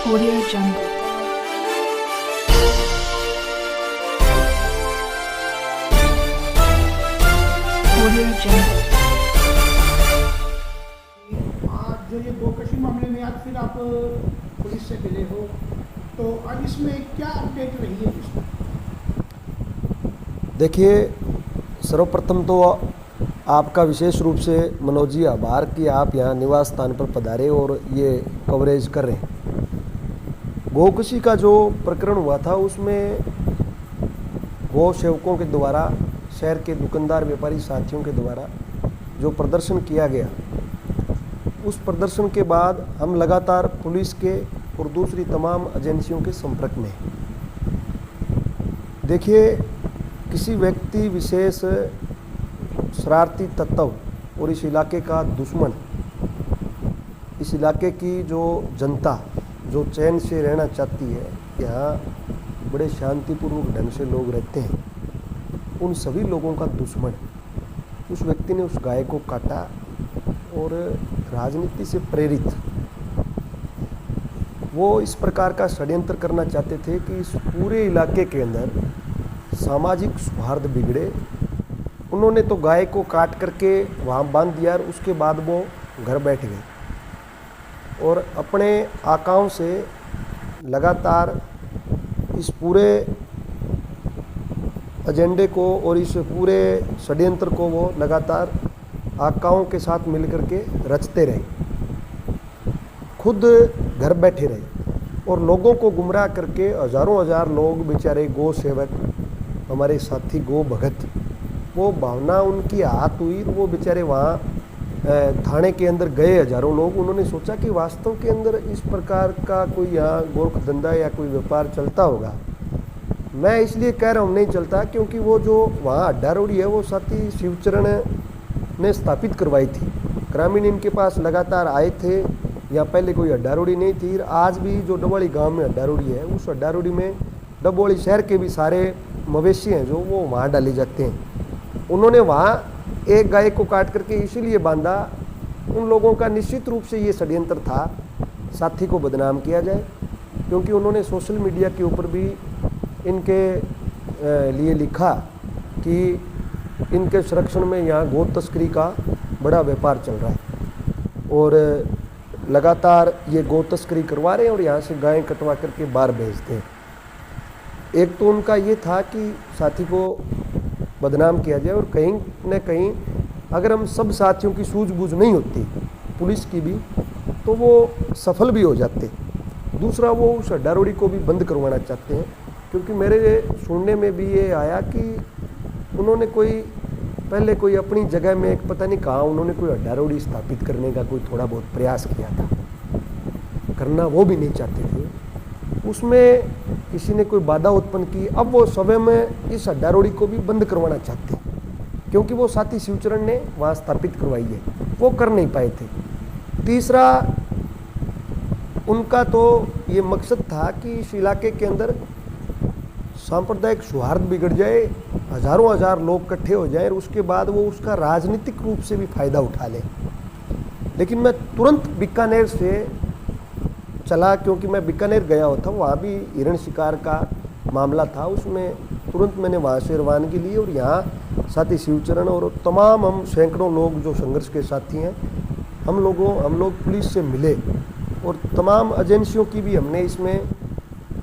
Audio Jungle. Audio Jungle. आज जो ये गोकशी मामले में आज फिर आप पुलिस से मिले हो, तो अब इसमें क्या अपडेट रही है इसमें? देखिए, सर्वप्रथम तो आपका विशेष रूप से मनोज जी आभार कि आप यहाँ निवास स्थान पर पधारे और ये कवरेज कर रहे हैं। गोकशी का जो प्रकरण हुआ था उसमें गौ सेवकों के द्वारा, शहर के दुकानदार व्यापारी साथियों के द्वारा जो प्रदर्शन किया गया, उस प्रदर्शन के बाद हम लगातार पुलिस के और दूसरी तमाम एजेंसियों के संपर्क में हैं। देखिए, किसी व्यक्ति विशेष, शरारती तत्व और इस इलाके का दुश्मन, इस इलाके की जो जनता जो चैन से रहना चाहती है, यहाँ बड़े शांतिपूर्वक ढंग से लोग रहते हैं, उन सभी लोगों का दुश्मन उस व्यक्ति ने उस गाय को काटा और राजनीति से प्रेरित वो इस प्रकार का षड्यंत्र करना चाहते थे कि इस पूरे इलाके के अंदर सामाजिक सौहार्द बिगड़े। उन्होंने तो गाय को काट करके वहाँ बांध दिया और उसके बाद वो घर बैठ गए और अपने आकाओं से लगातार इस पूरे एजेंडे को और इस पूरे षड्यंत्र को वो लगातार आकाओं के साथ मिलकर के रचते रहे, खुद घर बैठे रहे और लोगों को गुमराह करके हजारों हजार लोग बेचारे गौ सेवक, हमारे साथी गौ भगत, वो भावना उनकी आहत हुई। वो बेचारे वहाँ थाने के अंदर गए हजारों लोग। उन्होंने सोचा कि वास्तव के अंदर इस प्रकार का कोई यहाँ गोरख धंधा या कोई व्यापार चलता होगा। मैं इसलिए कह रहा हूँ नहीं चलता क्योंकि वो जो वहाँ अड्डा रोड़ी है वो साथी शिवचरण ने स्थापित करवाई थी। ग्रामीण इनके पास लगातार आए थे। यहाँ पहले कोई अड्डा रोड़ी नहीं थी। आज भी जो डबोली गांव में अड्डा रोड़ी है, उस अड्डा रोड़ी में डबोली शहर के भी सारे मवेशी हैं जो वो वहाँ डाले जाते हैं। उन्होंने वहाँ एक गाय को काट करके इसीलिए बांधा, उन लोगों का निश्चित रूप से ये षड्यंत्र था साथी को बदनाम किया जाए, क्योंकि उन्होंने सोशल मीडिया के ऊपर भी इनके लिए लिखा कि इनके संरक्षण में यहाँ गौ तस्करी का बड़ा व्यापार चल रहा है और लगातार ये गौ तस्करी करवा रहे हैं और यहाँ से गायें कटवा करके बाहर भेजते हैं। एक तो उनका ये था कि साथी को बदनाम किया जाए और कहीं न कहीं अगर हम सब साथियों की सूझबूझ नहीं होती पुलिस की भी, तो वो सफल भी हो जाते। दूसरा, वो उस अड्डा रोड़ी को भी बंद करवाना चाहते हैं, क्योंकि मेरे सुनने में भी ये आया कि उन्होंने पहले कोई अपनी जगह में एक पता नहीं कहाँ उन्होंने कोई अड्डा रोड़ी स्थापित करने का कोई थोड़ा बहुत प्रयास किया था, करना वो भी नहीं चाहते थे। उसमें किसी ने कोई बाधा उत्पन्न की। अब वो स्वयं में इस अड्डा रोड़ी को भी बंद करवाना चाहते हैं, क्योंकि वो साथी शिवचरण ने वहाँ स्थापित करवाई है, वो कर नहीं पाए थे। तीसरा, उनका तो ये मकसद था कि इस इलाके के अंदर सांप्रदायिक सौहार्द बिगड़ जाए, हजारों हजार लोग इकट्ठे हो जाए और उसके बाद वो उसका राजनीतिक रूप से भी फायदा उठा लें। लेकिन मैं तुरंत बीकानेर से चला, क्योंकि मैं बीकानेर गया हुआ था, वहाँ भी हिरण शिकार का मामला था। उसमें तुरंत मैंने वहाँ से रवानगी ली और यहाँ साथी शिवचरण और तमाम हम सैकड़ों लोग जो संघर्ष के साथी हैं, हम लोग पुलिस से मिले और तमाम एजेंसियों की भी हमने इसमें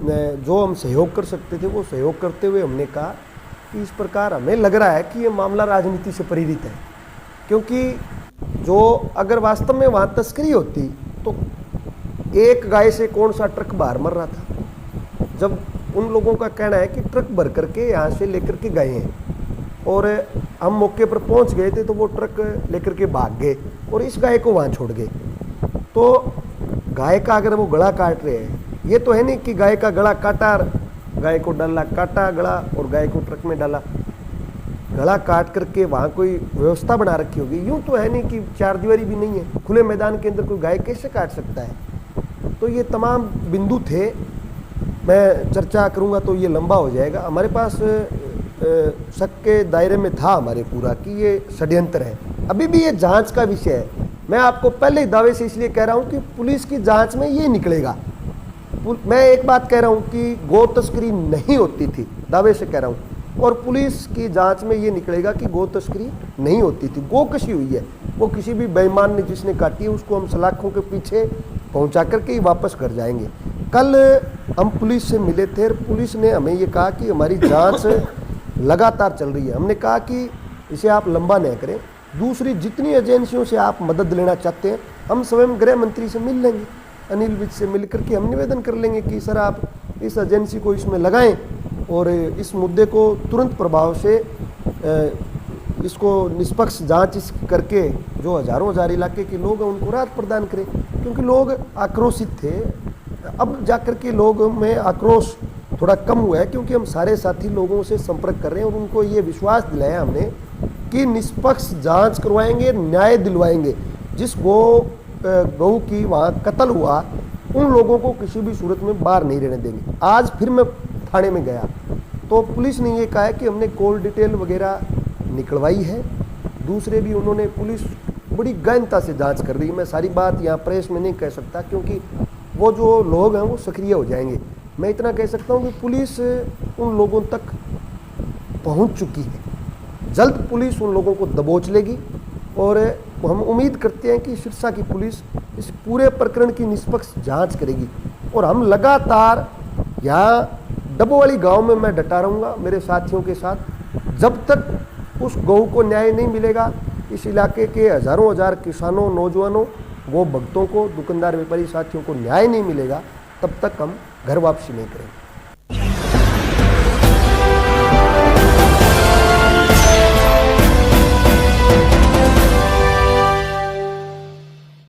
जो हम सहयोग कर सकते थे वो सहयोग करते हुए हमने कहा कि इस प्रकार हमें लग रहा है कि ये मामला राजनीति से प्रेरित है। क्योंकि जो अगर वास्तव में वहाँ तस्करी होती तो एक गाय से कौन सा ट्रक बाहर मर रहा था। जब उन लोगों का कहना है कि ट्रक भर करके यहाँ से लेकर के गए हैं और हम मौके पर पहुँच गए थे तो वो ट्रक लेकर के भाग गए और इस गाय को वहाँ छोड़ गए। तो गाय का अगर वो गला काट रहे हैं, ये तो है नहीं कि गाय का गला काटा, गाय को डाला, काटा गला और गाय को ट्रक में डाला। गला काट करके वहाँ कोई व्यवस्था बना रखी होगी। यूँ तो है नहीं कि चार दीवारी भी नहीं है, खुले मैदान के अंदर कोई गाय कैसे काट सकता है। तो ये तमाम बिंदु थे। मैं चर्चा करूँगा तो ये लंबा हो जाएगा। हमारे पास शक के दायरे में था हमारे पूरा कि ये षड्यंत्र है। अभी भी ये जांच का विषय है। मैं आपको पहले ही दावे से इसलिए कह रहा हूँ कि पुलिस की जांच में ये निकलेगा मैं एक बात कह रहा हूँ कि गौ तस्करी नहीं होती थी, दावे से कह रहा हूँ, और पुलिस की जांच में ये निकलेगा कि गौ तस्करी नहीं होती थी, गौ कशी हुई है, वो किसी भी बेईमान ने जिसने काटी है उसको हम सलाखों के पीछे पहुंचा करके ही वापस कर जाएंगे। कल हम पुलिस से मिले थे और पुलिस ने हमें ये कहा कि हमारी जांच लगातार चल रही है। हमने कहा कि इसे आप लंबा न करें, दूसरी जितनी एजेंसियों से आप मदद लेना चाहते हैं हम स्वयं गृह मंत्री से मिल लेंगे, अनिल विज से मिल करके हम निवेदन कर लेंगे कि सर आप इस एजेंसी को इसमें लगाएं और इस मुद्दे को तुरंत प्रभाव से इसको निष्पक्ष जांच करके जो हजारों हजार इलाके के लोग हैं उनको राहत प्रदान करें, क्योंकि लोग आक्रोशित थे। अब जाकर के लोगों में आक्रोश थोड़ा कम हुआ है, क्योंकि हम सारे साथी लोगों से संपर्क कर रहे हैं और उनको ये विश्वास दिलाया हमने कि निष्पक्ष जांच करवाएंगे, न्याय दिलवाएंगे। जिस गऊ की वहाँ कत्ल हुआ उन लोगों को किसी भी सूरत में बाहर नहीं रहने देंगे। आज फिर मैं थाने में गया तो पुलिस ने ये कहा है कि हमने कॉल डिटेल वगैरह निकलवाई है, दूसरे भी उन्होंने, पुलिस बड़ी गहनता से जांच कर रही है। मैं सारी बात यहाँ प्रेस में नहीं कह सकता क्योंकि वो जो लोग हैं वो सक्रिय हो जाएंगे। मैं इतना कह सकता हूँ कि पुलिस उन लोगों तक पहुँच चुकी है, जल्द पुलिस उन लोगों को दबोच लेगी और हम उम्मीद करते हैं कि सिरसा की पुलिस इस पूरे प्रकरण की निष्पक्ष जांच करेगी। और हम लगातार यहाँ डबोवाली गांव में मैं डटा रहूँगा मेरे साथियों के साथ, जब तक उस गऊ को न्याय नहीं मिलेगा, इस इलाके के हजारों हजार किसानों, नौजवानों, गौ भक्तों को, दुकानदार व्यापारी साथियों को न्याय नहीं मिलेगा, तब तक हम घर वापसी नहीं करेंगे।